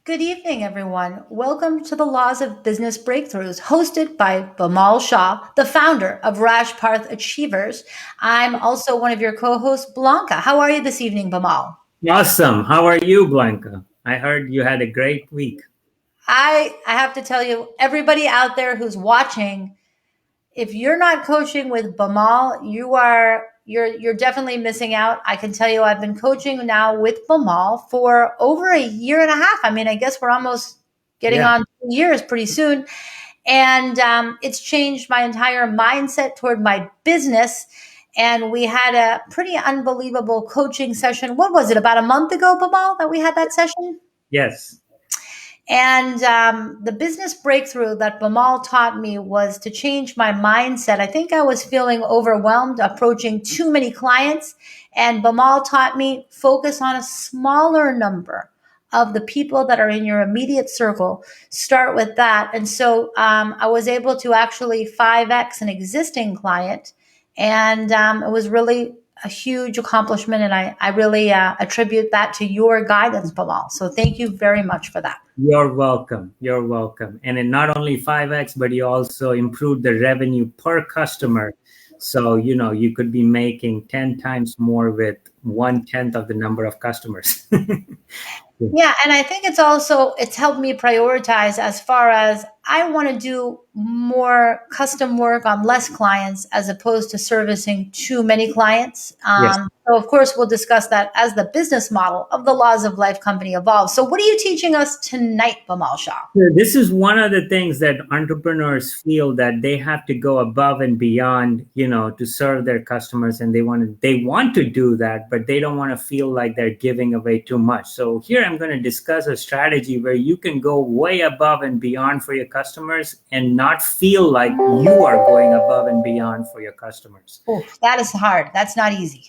Good evening, everyone. Welcome to the Laws of Business Breakthroughs, hosted by Bamal Shah, the founder of Rajparth Achievers. I'm also one of your co-hosts, Blanca. How are you this evening, Bamal? Awesome. How are you, Blanca? I heard you had a great week. I have to tell you, everybody out there who's watching, if you're not coaching with Bamal, you're definitely missing out. I can tell you I've been coaching now with Bamal for over a year and a half. I mean, I guess we're almost getting Yeah. on 2 years pretty soon. And it's changed my entire mindset toward my business. And we had a pretty unbelievable coaching session. What was it, about a month ago, Bamal, that we had that session? Yes. And the business breakthrough that Bamal taught me was to change my mindset. I think I was feeling overwhelmed, approaching too many clients. And Bamal taught me focus on a smaller number of the people that are in your immediate circle. Start with that. And so I was able to actually 5X an existing client. And it was really a huge accomplishment. And I really attribute that to your guidance, Bamal. So thank you very much for that. You're welcome. You're welcome. And it not only 5x, but you also improved the revenue per customer. So, you could be making 10 times more with one tenth of the number of customers. Yeah, and I think it's helped me prioritize as far as I want to do more custom work on less clients as opposed to servicing too many clients. Yes. So of course we'll discuss that as the business model of the Laws of Life company evolves. So what are you teaching us tonight, Bamal Shah? So this is one of the things that entrepreneurs feel that they have to go above and beyond, to serve their customers, and they want to do that, but they don't want to feel like they're giving away too much. So here I'm going to discuss a strategy where you can go way above and beyond for your customers and not feel like you are going above and beyond for your customers. Oh, that is hard. That's not easy.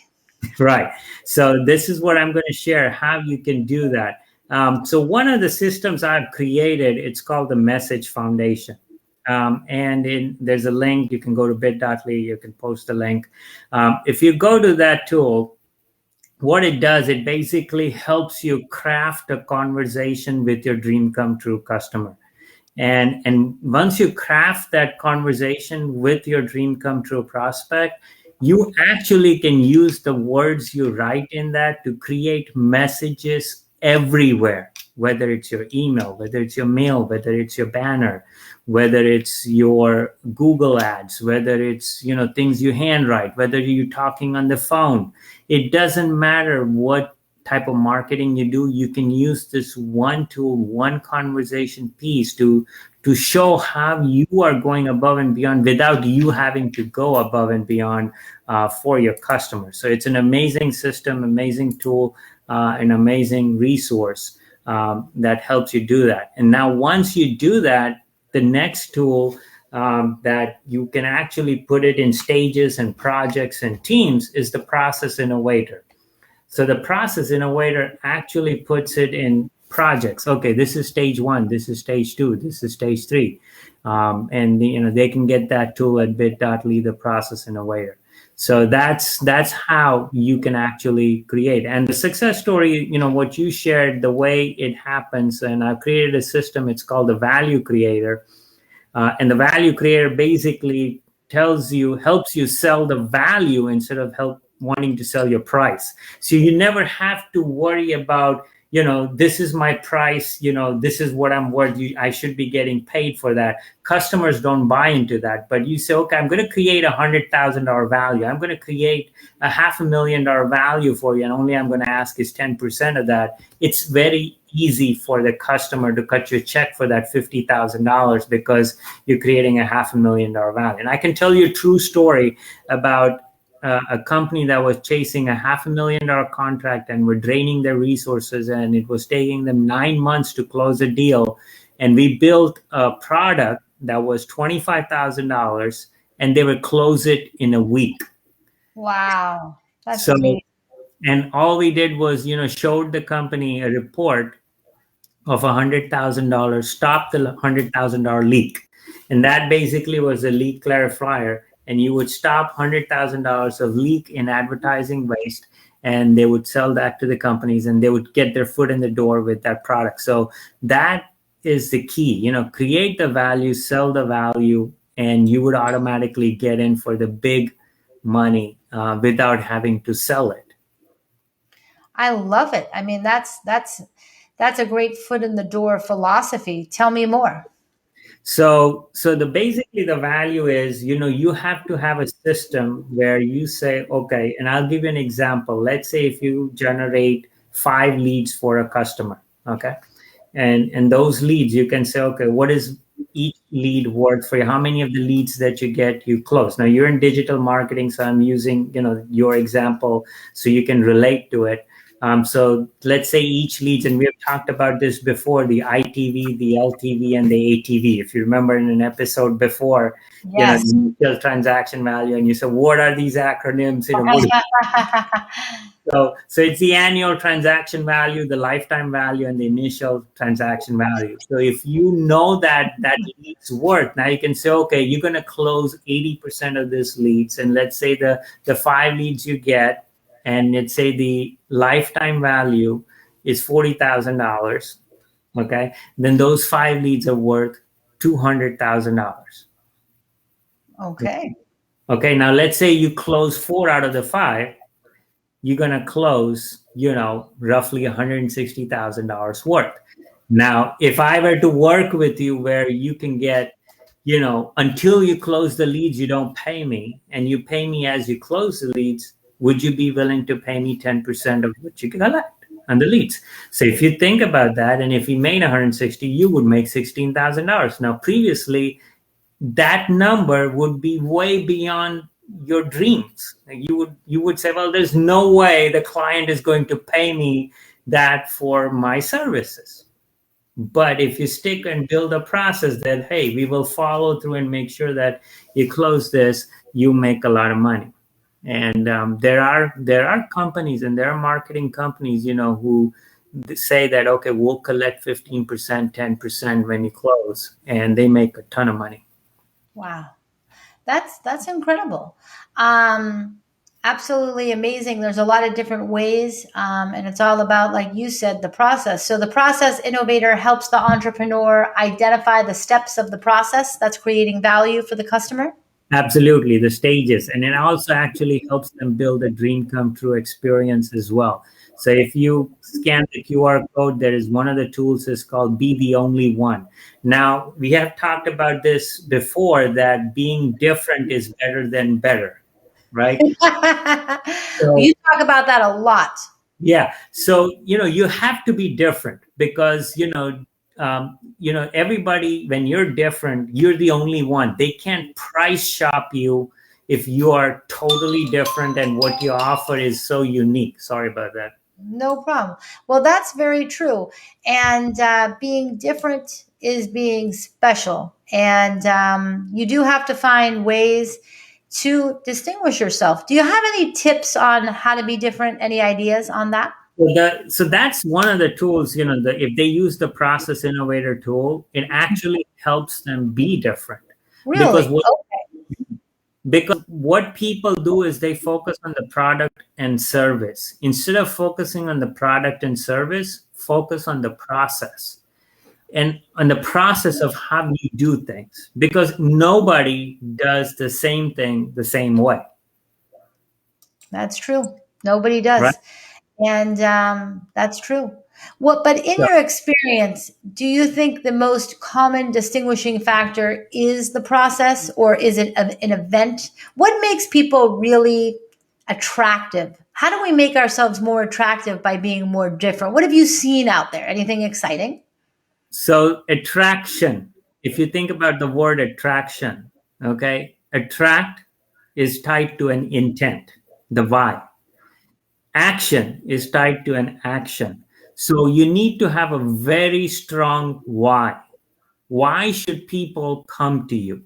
Right. So this is what I'm going to share how you can do that. So one of the systems I've created, it's called the Message Foundation. There's a link. You can go to bit.ly. You can post the link. If you go to that tool, what it does, it basically helps you craft a conversation with your dream come true customer. And once you craft that conversation with your dream come true prospect, you actually can use the words you write in that to create messages everywhere, whether it's your email, whether it's your mail, whether it's your banner, whether it's your Google ads, whether it's things you handwrite, whether you're talking on the phone. It doesn't matter what type of marketing you do. You can use this one tool, one conversation piece to show how you are going above and beyond without you having to go above and beyond for your customers. So it's an amazing system, amazing tool, an amazing resource that helps you do that. And now once you do that, the next tool that you can actually put it in stages and projects and teams is the Process Innovator. So the Process Innovator actually puts it in projects. Okay, this is stage one, this is stage two, this is stage three. And they can get that tool at bit.ly, the Process Innovator. So that's how you can actually create. And the success story, what you shared, the way it happens, and I've created a system, it's called the Value Creator. And the Value Creator basically helps you sell the value instead of wanting to sell your price. So you never have to worry about, this is my price, this is what I'm worth. I should be getting paid for that. Customers don't buy into that. But you say, okay, I'm going to create $100,000 value. I'm going to create a $500,000 value for you. And only I'm going to ask is 10% of that. It's very easy for the customer to cut you a check for that $50,000 because you're creating a $500,000 value. And I can tell you a true story about a company that was chasing a $500,000 contract and were draining their resources, and it was taking them 9 months to close a deal. And we built a product that was $25,000, and they would close it in a week. Wow, that's So, amazing. and all we did was, showed the company a report of $100,000, stop the $100,000 leak. And that basically was a leak clarifier. And you would stop $100,000 of leak in advertising waste. and they would sell that to the companies, and they would get their foot in the door with that product. So that is the key. Create the value, sell the value, and you would automatically get in for the big money without having to sell it. I love it. I mean, that's a great foot in the door philosophy. Tell me more. So basically the value is, you have to have a system where you say, okay, and I'll give you an example. Let's say if you generate 5 leads for a customer, okay, and those leads, you can say, okay, what is each lead worth for you? How many of the leads that you get, you close? Now you're in digital marketing, so I'm using, your example so you can relate to it. So let's say each leads, and we have talked about this before, the ITV, the LTV, and the ATV. If you remember in an episode before, Yes. the initial transaction value, and you said, what are these acronyms? What so it's the annual transaction value, the lifetime value, and the initial transaction value. So if you know that lead's worth, now you can say, okay, you're going to close 80% of this leads, and let's say the 5 leads you get, and let's say the lifetime value is $40,000. Okay, then those 5 leads are worth $200,000. Okay. Okay, now let's say you close 4 out of the 5, you're going to close, roughly $160,000 worth. Now, if I were to work with you where you can get, until you close the leads, you don't pay me, and you pay me as you close the leads, would you be willing to pay me 10% of what you collect on the leads? So if you think about that, and if you made 160, you would make $16,000. Now, previously, that number would be way beyond your dreams. You would say, well, there's no way the client is going to pay me that for my services. But if you stick and build a process that, hey, we will follow through and make sure that you close this, you make a lot of money. And there are companies, and there are marketing companies, who say that, okay, we'll collect 15%, 10% when you close, and they make a ton of money. Wow. That's incredible. Um, Absolutely amazing. There's a lot of different ways, and it's all about, like you said, the process. So the process innovator helps the entrepreneur identify the steps of the process that's creating value for the customer. Absolutely, the stages. And it also actually helps them build a dream come true experience as well. So if you scan the QR code, there is one of the tools is called Be the Only One. Now, we have talked about this before, that being different is better than better, right? So You talk about that a lot. yeah. So, you have to be different because, everybody, when you're different, you're the only one. They can't price shop you if you are totally different and what you offer is so unique. Sorry about that. No problem. Well, that's very true. And being different is being special. And you do have to find ways to distinguish yourself. Do you have any tips on how to be different? Any ideas on that? So that's one of the tools, if they use the process innovator tool, it actually helps them be different. Because Really? what people do is they focus on the product and service. Instead of focusing on the product and service, focus on the process and on the process of how you do things, because nobody does the same thing the same way, That's true. Nobody right? does. And that's true. What, but in So, your experience, do you think the most common distinguishing factor is the process, or is it an event? What makes people really attractive? How do we make ourselves more attractive by being more different? What have you seen out there? Anything exciting? so attraction, if you think about the word attraction, okay, attract is tied to an intent, the why. Action is tied to an action. So you need to have a very strong why. Why should people come to you?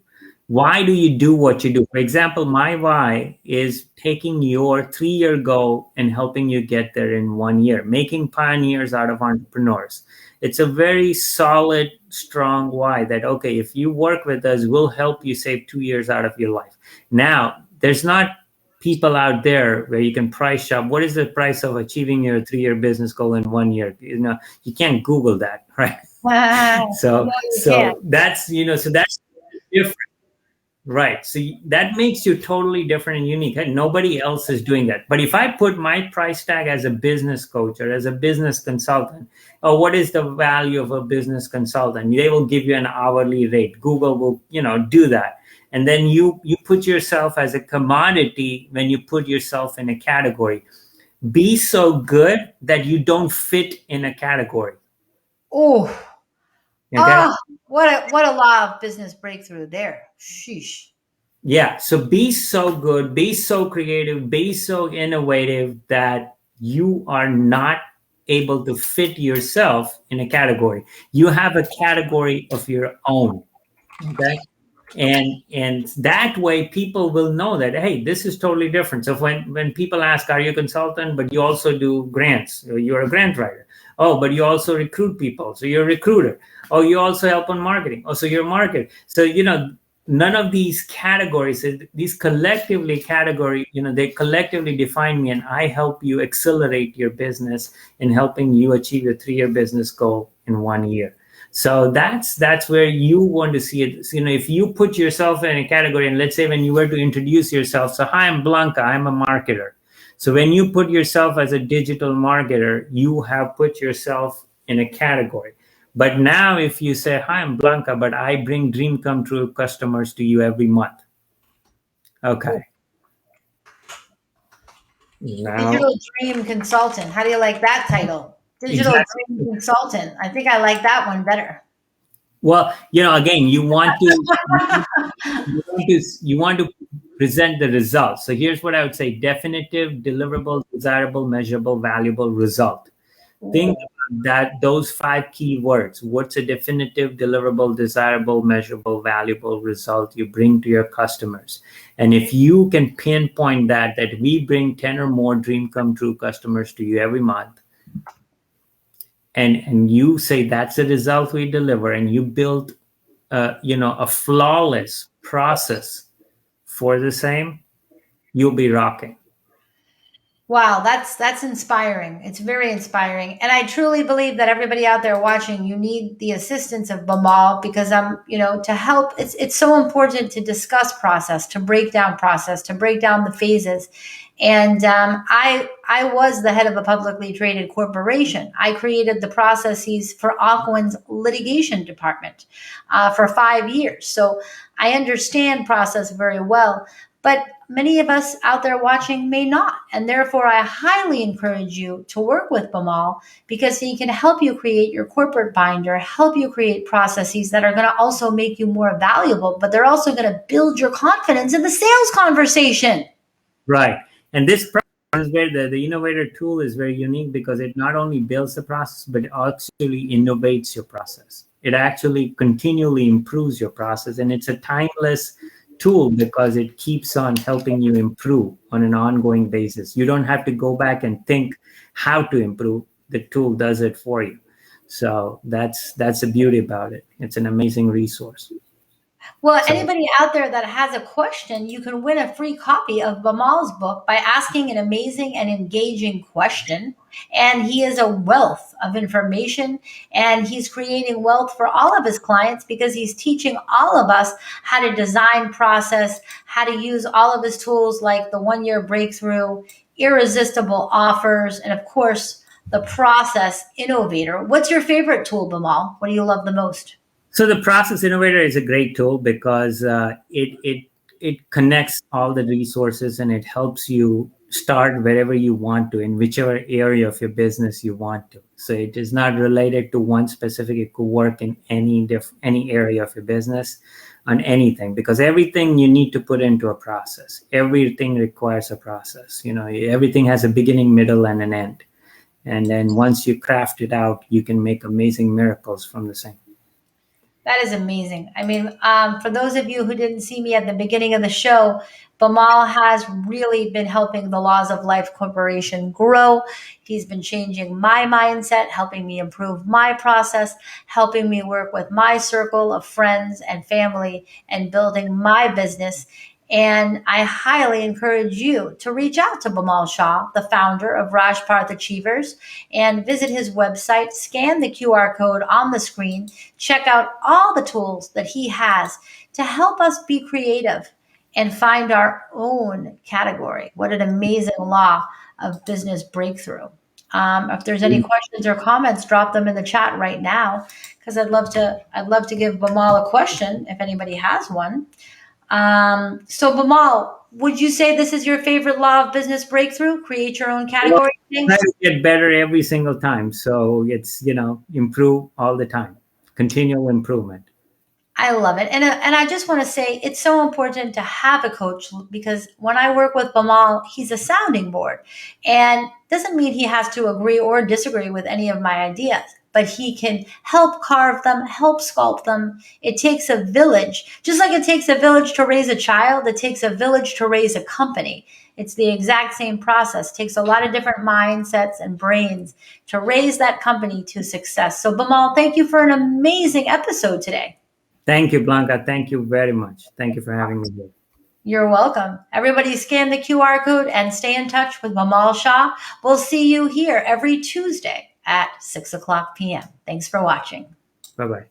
Why do you do what you do? For example, my why is taking your 3 year goal and helping you get there in 1 year, making pioneers out of entrepreneurs. It's a very solid, strong why that, okay, if you work with us, we'll help you save 2 years out of your life. Now, there's not people out there where you can price shop. What is the price of achieving your 3-year business goal in 1 year? You can't Google that, right? No, So, you can't. so that's different. Right. So that makes you totally different and unique. And nobody else is doing that. But if I put my price tag as a business coach or as a business consultant, or what is the value of a business consultant? They will give you an hourly rate. Google will, do that. And then you put yourself as a commodity when you put yourself in a category. Be so good that you don't fit in a category. Oh, Okay. oh, what a law of business breakthrough there. Sheesh. Yeah. So be so good, be so creative, be so innovative that you are not able to fit yourself in a category. You have a category of your own. Okay. And that way people will know that, hey, this is totally different. So when people ask, are you a consultant, but you also do grants, you're a grant writer. Oh, but you also recruit people, so you're a recruiter. Oh, you also help on marketing. Oh, so you're a marketer. So none of these categories, these collectively category, they collectively define me, and I help you accelerate your business in helping you achieve your 3-year business goal in 1 year. So that's where you want to see it. So, if you put yourself in a category, and let's say when you were to introduce yourself, so hi, I'm Blanca, I'm a marketer. So when you put yourself as a digital marketer, you have put yourself in a category. But now if you say, hi, I'm Blanca, but I bring dream come true customers to you every month. Okay. Now, Digital Dream Consultant. How do you like that title? Digital Dream exactly. Consultant. I think I like that one better. Well, again, you want to present the results. So here's what I would say: definitive, deliverable, desirable, measurable, valuable result. Think about that, those 5 key words. What's a definitive, deliverable, desirable, measurable, valuable result you bring to your customers? And if you can pinpoint that we bring 10 or more dream come true customers to you every month, and you say that's the result we deliver, and you build a flawless process for the same, you'll be rocking. Wow, that's inspiring. It's very inspiring. And I truly believe that everybody out there watching, you need the assistance of Bamal because to help. It's so important to discuss process, to break down process, to break down the phases. And I was the head of a publicly traded corporation. I created the processes for Aquin's litigation department for 5 years. So I understand process very well. But many of us out there watching may not. And therefore, I highly encourage you to work with Bamal because he can help you create your corporate binder, help you create processes that are going to also make you more valuable, but they're also going to build your confidence in the sales conversation. Right. And this process is where the innovator tool is very unique because it not only builds the process, but it actually innovates your process. It actually continually improves your process. And it's a timeless tool because it keeps on helping you improve on an ongoing basis. You don't have to go back and think how to improve. The tool does it for you. So that's the beauty about it. It's an amazing resource. Well, So anybody out there that has a question, you can win a free copy of Bamal's book by asking an amazing and engaging question. And he is a wealth of information, and he's creating wealth for all of his clients because he's teaching all of us how to design process, how to use all of his tools like the 1 year breakthrough, irresistible offers, and of course, the process innovator. What's your favorite tool, Bamal? What do you love the most? So the process innovator is a great tool because it connects all the resources and it helps you start wherever you want to in whichever area of your business you want to. So it is not related to one specific. It could work in any area of your business on anything because everything you need to put into a process. Everything requires a process. Everything has a beginning, middle, and an end. And then once you craft it out, you can make amazing miracles from the same. That is amazing. I mean, for those of you who didn't see me at the beginning of the show, Bamal has really been helping the Laws of Life Corporation grow. He's been changing my mindset, helping me improve my process, helping me work with my circle of friends and family, and building my business. And I highly encourage you to reach out to Bimal Shah, the founder of Rajparth Achievers, and visit his website, scan the QR code on the screen, check out all the tools that he has to help us be creative and find our own category. What an amazing law of business breakthrough. If there's any questions or comments, drop them in the chat right now, because I'd love to give Bimal a question if anybody has one. So Bimal, would you say this is your favorite law of business breakthrough? Create your own Well, category try thing? to get better every single time. So it's, improve all the time, continual improvement. I love it. And I just want to say it's so important to have a coach, because when I work with Bimal, he's a sounding board. And doesn't mean he has to agree or disagree with any of my ideas, but he can help carve them, help sculpt them. It takes a village. Just like it takes a village to raise a child, it takes a village to raise a company. It's the exact same process. It takes a lot of different mindsets and brains to raise that company to success. So Bimal, thank you for an amazing episode today. Thank you, Blanca. Thank you very much. Thank you for having me here. You're welcome. Everybody scan the QR code and stay in touch with Mamal Shah. We'll see you here every Tuesday at 6 o'clock p.m. Thanks for watching. Bye bye.